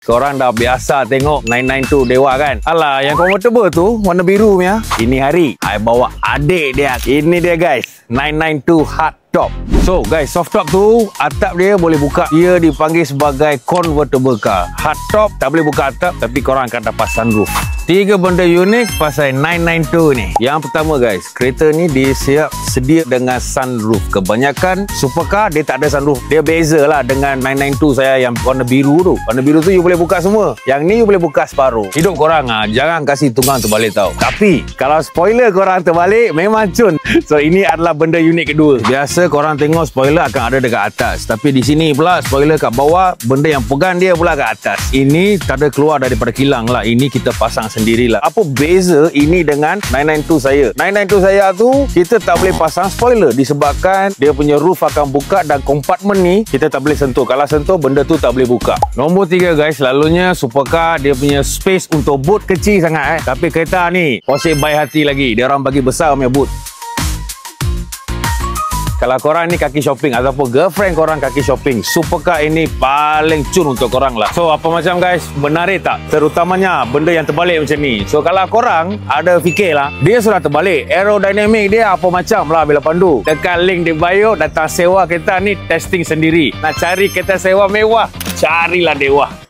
Korang dah biasa tengok 992 Dewa kan? Alah, yang comfortable tu warna biru punya. Ini hari I bawa adik dia. Ini dia guys, 992 hard top. So guys, soft top tu atap dia boleh buka. Dia dipanggil sebagai convertible car. Hard top tak boleh buka atap, tapi korang akan dapat sunroof. 3 benda unik pasal 992 ni. Yang pertama guys, kereta ni dia siap sedia dengan sunroof. Kebanyakan supercar dia tak ada sunroof. Dia beza lah dengan 992 saya yang warna biru tu. Warna biru tu you boleh buka semua. Yang ni you boleh buka separuh. Hidup korang jangan kasih tunggang terbalik tau. Tapi kalau spoiler korang terbalik memang cun. So ini adalah benda unik kedua. Biasa korang tengok spoiler akan ada dekat atas, tapi di sini pula spoiler kat bawah, benda yang pegang dia pula kat atas. Ini tak ada keluar daripada kilang lah. Ini kita pasang sendirilah. Apa beza ini dengan 992 saya? 992 saya tu kita tak boleh pasang spoiler disebabkan dia punya roof akan buka dan kompartmen ni kita tak boleh sentuh. Kalau sentuh benda tu tak boleh buka. Nombor 3 guys, selalunya supercar dia punya space untuk boot kecil sangat Tapi kereta ni osik baik hati lagi. Dia orang bagi besar punya boot. Kalau korang ni kaki shopping ataupun girlfriend korang kaki shopping, supercar ini paling cun untuk korang lah. So apa macam guys, menarik tak? Terutamanya benda yang terbalik macam ni. So kalau korang ada fikir lah, dia sudah terbalik, aerodynamic dia apa macam lah bila pandu. Tekan link di bio, datang sewa kereta ni testing sendiri. Nak cari kereta sewa mewah, carilah Dewa.